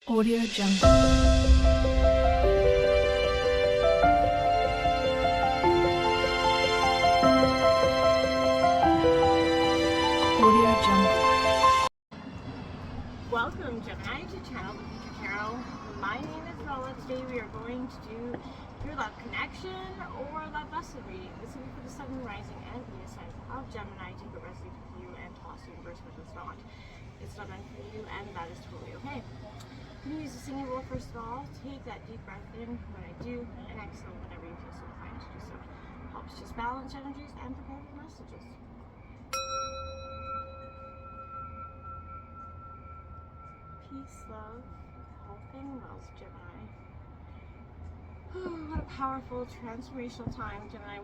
Audio Jungle. Audio Jungle. Welcome, Gemini, to Channel the Future Tarot. My name is Bella. Today we are going to do your love connection or love lesson reading. This will be for the Sun, Rising, and Venus signs of Gemini. Take what resonates with you and toss the universe what does not. It's not meant for you, and that is totally okay. You can use a singing bowl first of all. Take that deep breath in when I do, and exhale whenever you feel so inclined to do so. Helps just balance energies and prepare for messages. Peace, love, health, and wealth, Gemini. What a powerful transformational time, Gemini.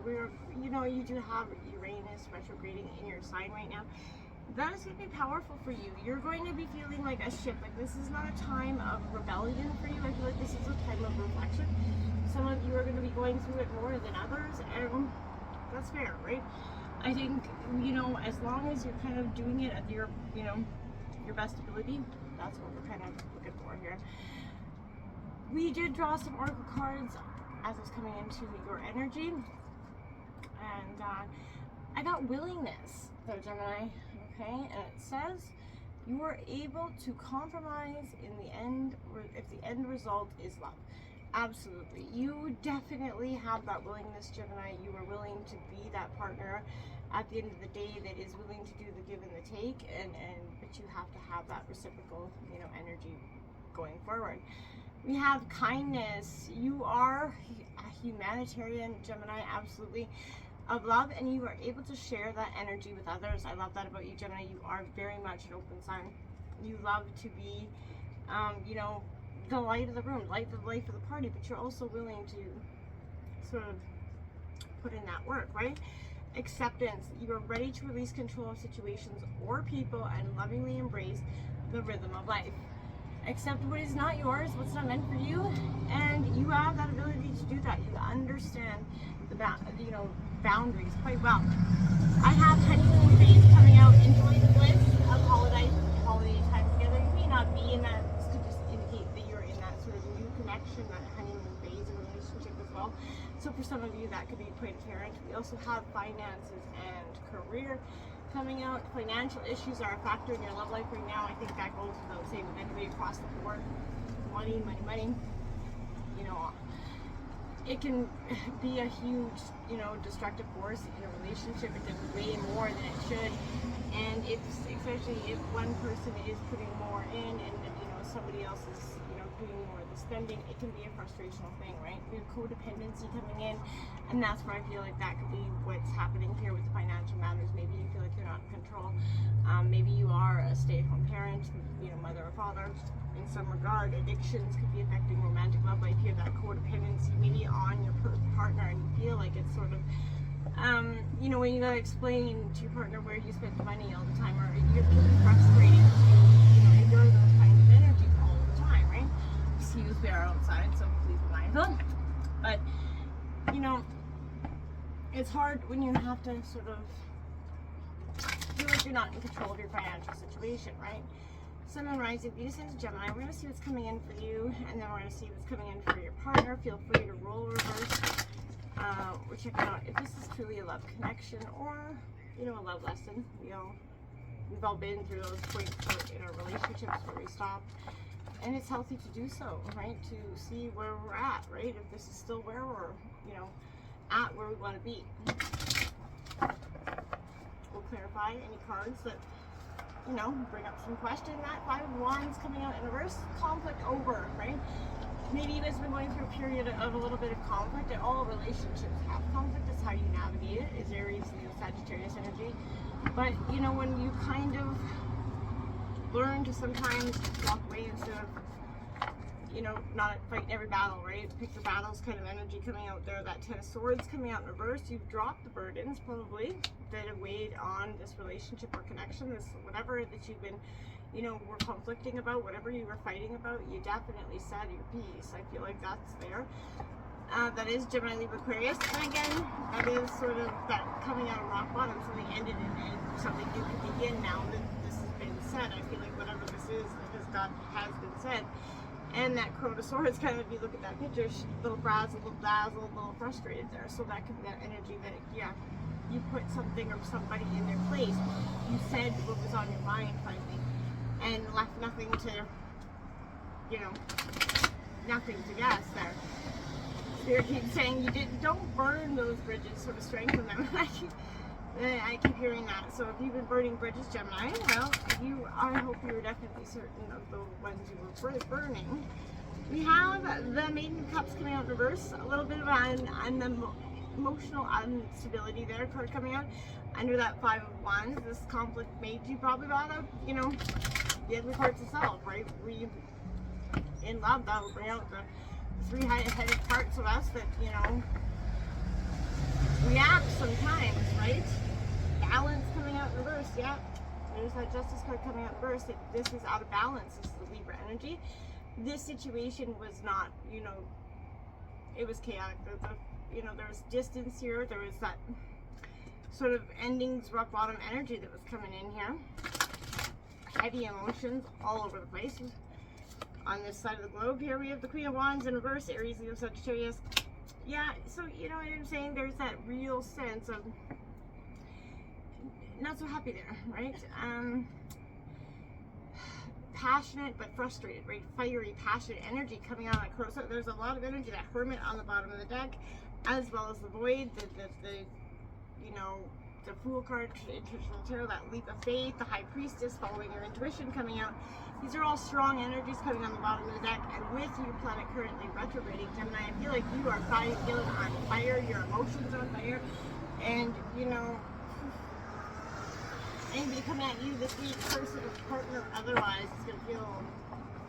You do have Uranus retrograding in your sign right now. That is going to be powerful for you. You're going to be feeling like a ship. Like, this is not a time of rebellion for you. I feel like this is a time of reflection. Some of you are going to be going through it more than others, and that's fair, right? I think, as long as you're kind of doing it at your best ability, that's what we're kind of looking for here. We did draw some oracle cards as it's coming into your energy, and I got willingness there, Gemini. Okay, and it says you are able to compromise in the end, or if the end result is love. Absolutely, you definitely have that willingness, Gemini. You are willing to be that partner at the end of the day that is willing to do the give and the take, but you have to have that reciprocal, energy going forward. We have kindness. You are a humanitarian, Gemini, absolutely, of love, and you are able to share that energy with others. I love that about you, Gemini. You are very much an open sign. You love to be, the light of the room, light of the party, but you're also willing to sort of put in that work, right? Acceptance. You are ready to release control of situations or people and lovingly embrace the rhythm of life. Accept what is not yours, what's not meant for you, and you have that ability to do that. You understand the boundaries quite well. I have honeymoon phase coming out. Enjoy the bliss of holiday time together. You may not be in that. This could just indicate that you're in that sort of new connection, that honeymoon phase of a relationship as well. So for some of you, that could be quite apparent. We also have finances and career coming out. Financial issues are a factor in your love life right now. I think that goes without saying with anybody across the board. Money. It can be a huge, destructive force in a relationship. It does way more than it should. And especially if one person is putting more in and somebody else is, doing more of the spending, it can be a frustrational thing, right? We have codependency coming in, and that's where I feel like that could be what's happening here with the financial matters. Maybe you feel like you're not in control. Maybe you are a stay-at-home parent, mother or father. In some regard, addictions could be affecting romantic love life. You have that codependency maybe on your partner, and you feel like it's sort of, when you gotta explain to your partner where you spent the money all the time, or you're really frustrating to, endure those kinds of energies all the time, right? Excuse, we are outside, so please be mindful. But, it's hard when you have to sort of feel like you're not in control of your financial situation, right? Sun and Rising, Venus into Gemini. We're going to see what's coming in for you, and then we're going to see what's coming in for your partner. Feel free to roll reverse. We're checking out if this is truly a love connection or, a love lesson. We've all been through those points in our relationships where we stop, and it's healthy to do so, right? To see where we're at, right? If this is still where we're, at where we want to be. We'll clarify any cards that bring up some question. That Five of Wands coming out in reverse, conflict over, right? Maybe you guys have been going through a period of a little bit of conflict, and all relationships have conflict. That's how you navigate it, is Aries, Sagittarius energy. But, when you kind of learn to sometimes walk away instead of, not fighting every battle, right? Pick your battles kind of energy coming out there. That Ten of Swords coming out in reverse. You've dropped the burdens, probably, that have weighed on this relationship or connection, this whatever that you've been, were conflicting about, whatever you were fighting about. You definitely said your piece. I feel like that's there. That is Gemini, Libra, Aquarius. And again, that is sort of that coming out of rock bottom. Something ended and something new can begin now that this has been said. I feel like whatever this is that has been said, And that Crotosaur is kind of, if you look at that picture, she's a little frazzled, a little dazzled, a little frustrated there. So that could be that energy that, yeah, you put something or somebody in their place. You said what was on your mind finally, and left nothing to, you know, nothing to guess there. Spirit keeps saying don't burn those bridges, sort of strengthen them. I keep hearing that. So if you've been burning bridges, Gemini, well, I hope you're definitely certain of the ones you were burning. We have the Maiden of Cups coming out in reverse. A little bit of an emotional instability there, card coming out. Under that Five of Wands, this conflict made you probably out of, you know, the ugly parts of self, right? In love, that will bring out the three-headed parts of us that, you know, react sometimes, right? Balance coming out in reverse, yeah. There's that Justice card coming out in reverse. This is out of balance. This is the Libra energy. This situation was not, you know, it was chaotic. You know, there was distance here. There was that sort of endings, rock bottom energy that was coming in here. Heavy emotions all over the place. On this side of the globe here, we have the Queen of Wands in reverse, Aries, Leo, Sagittarius. Yeah, so you know what I'm saying? There's that real sense of not so happy there, right? Passionate but frustrated, right? Fiery, passionate energy coming out of Crotosaur. There's a lot of energy. That Hermit on the bottom of the deck, as well as the Void, the you know, the Fool card, Intuitional Tarot, that Leap of Faith, the High Priestess, following your intuition coming out. These are all strong energies coming on the bottom of the deck, and with your planet currently retrograding, Gemini, I feel like you are feeling on fire, your emotions on fire, and, you know, anybody coming at you this week, person or partner, otherwise, is going to feel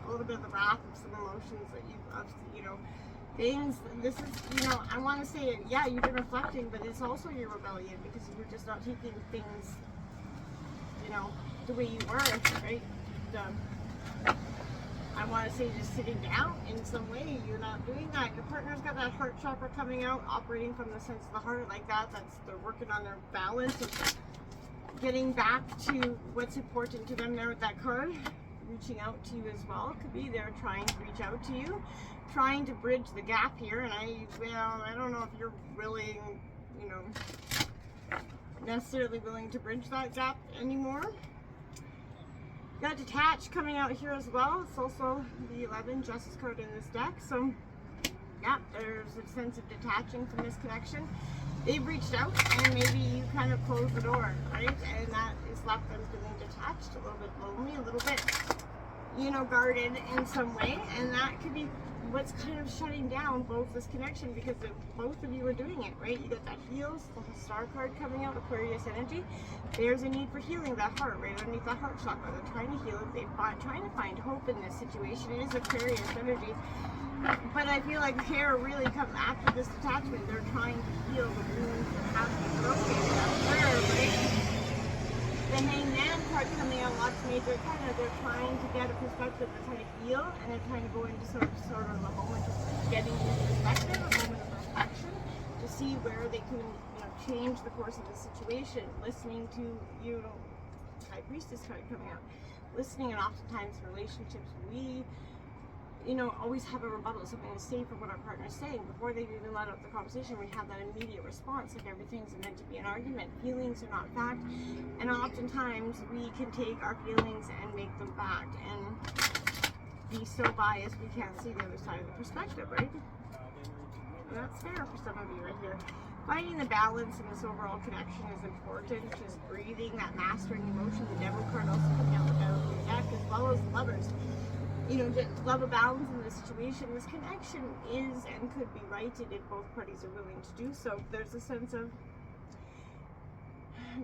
a little bit of the wrath of some emotions that you know, things. This is, you know, I want to say, yeah, you've been reflecting, but it's also your rebellion, because you're just not taking things, you know, the way you were, right? I want to say just sitting down in some way. You're not doing that. Your partner's got that heart chakra coming out, operating from the sense of the heart like that. They're working on their balance and getting back to what's important to them there with that card. Reaching out to you as well. Could be they're trying to reach out to you, trying to bridge the gap here. And I don't know if you're willing, you know, necessarily willing to bridge that gap anymore. Got Detached coming out here as well. It's also the 11 Justice card in this deck. So, yeah, there's a sense of detaching from this connection. They've reached out, and maybe you kind of closed the door, right? And that has left them feeling detached, a little bit lonely, a little bit, you know, guarded in some way. And that could be what's kind of shutting down both this connection, because both of you are doing it, right? You got that heals, the Star card coming out, Aquarius energy. There's a need for healing that heart, right underneath that heart chakra. They're trying to heal it. They're trying to find hope in this situation. It is Aquarius energy. But I feel like here really comes after this detachment. They're trying to heal the wounds that have to be located up there, right? The Hangman card coming out, lots of major kind of, they're trying to get a perspective, they're trying to heal, and they're trying to go into sort of a moment of getting perspective, a moment of reflection, to see where they can, you know, change the course of the situation. Listening to, you know, High Priestess card coming out, listening, and oftentimes in relationships, we, you know, always have a rebuttal, something to say for what our partner is saying. Before they even let out the conversation, we have that immediate response, like everything's meant to be an argument. Feelings are not fact, and oftentimes we can take our feelings and make them fact, and be so biased we can't see the other side of the perspective, right? And that's fair for some of you right here. Finding the balance in this overall connection is important. Just breathing, that mastering emotion. The Devil card also coming out with the deck, as well as lovers. You know, just love a balance in this situation. This connection is and could be righted if both parties are willing to do so. There's a sense of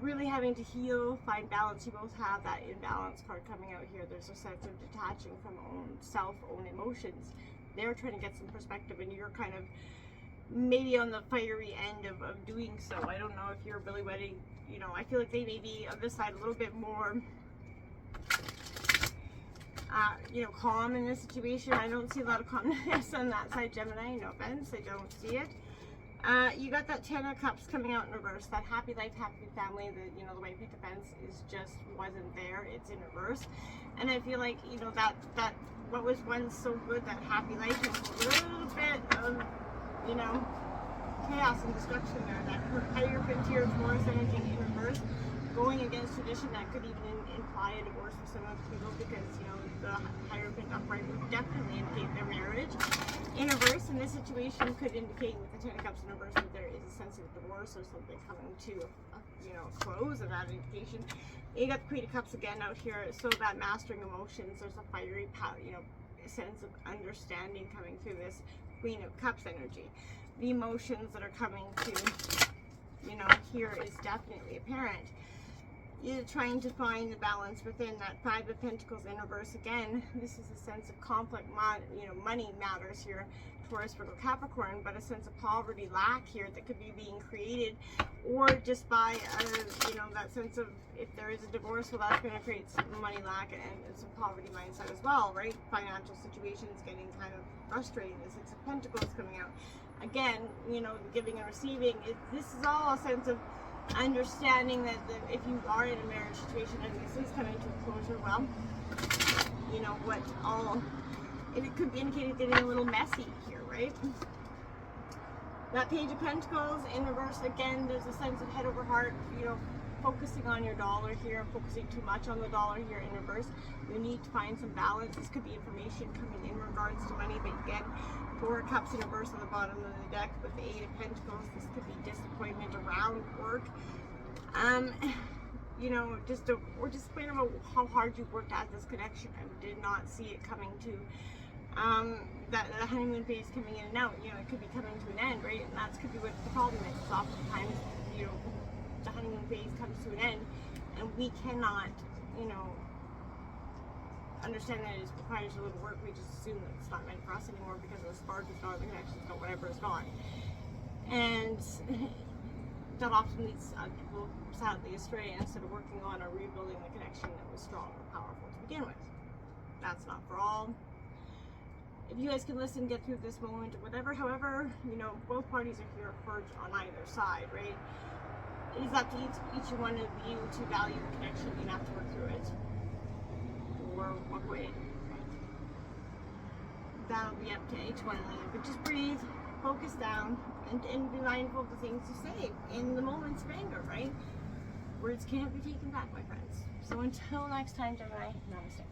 really having to heal, find balance. You both have that imbalance card coming out here. There's a sense of detaching from own emotions. They're trying to get some perspective, and you're kind of maybe on the fiery end of doing so. I don't know if you're really ready. You know, I feel like they may be on this side a little bit more you know, calm in this situation. I don't see a lot of calmness on that side, Gemini. No offense, I don't see it. You got that Ten of Cups coming out in reverse. That happy life, happy family, the white picket fence wasn't there. It's in reverse. And I feel like, that what was once so good, that happy life, is a little bit of, chaos and destruction there. That Hierophant here, Taurus energy in reverse, going against tradition. That could even imply a divorce for some of people, because, the Hierophant upright would definitely indicate their marriage. In reverse, in this situation, could indicate with the Ten of Cups in reverse that there is a sense of divorce or something coming to a close of that indication. You got the Queen of Cups again out here, so that mastering emotions, there's a fiery power, sense of understanding coming through this Queen of Cups energy. The emotions that are coming to, here is definitely apparent. You're trying to find the balance within that Five of Pentacles in reverse again. This is a sense of conflict, money matters here, Taurus, Virgo, Capricorn, but a sense of poverty, lack here that could be being created, or just by, that sense of, if there is a divorce, well, that's going to create some money lack and some poverty mindset as well, right? Financial situations getting kind of frustrating. The Six of Pentacles coming out. Again, giving and receiving. This is all a sense of understanding that if you are in a marriage situation and this is coming to a closure, well, it could be indicating getting a little messy here, right? That Page of Pentacles in reverse, again, there's a sense of head over heart, focusing on your dollar here, focusing too much on the dollar here in reverse. You need to find some balance. This could be information coming in regards to money, but again, Four of Cups in reverse on the bottom of the deck with the Eight of Pentacles. This could be disappointment around work. Or disappointment about how hard you worked at this connection and did not see it coming to, that the honeymoon phase coming in and out. It could be coming to an end, right? And that could be what the problem is. Oftentimes, the honeymoon phase comes to an end, and we cannot, understand that it requires a little work. We just assume that it's not meant for us anymore because the spark is gone, the connection's gone, whatever is gone. And that often leads people sadly astray instead of working on or rebuilding the connection that was strong or powerful to begin with. That's not for all. If you guys can listen, get through this moment or whatever, however, both parties are here for on either side, right? It is up to each one of you to value the connection and have to work through it. Or walk away. That'll be up to each one of you. But just breathe, focus down, and be mindful of the things you say in the moments of anger, right? Words can't be taken back, my friends. So until next time, Gemini, namaste.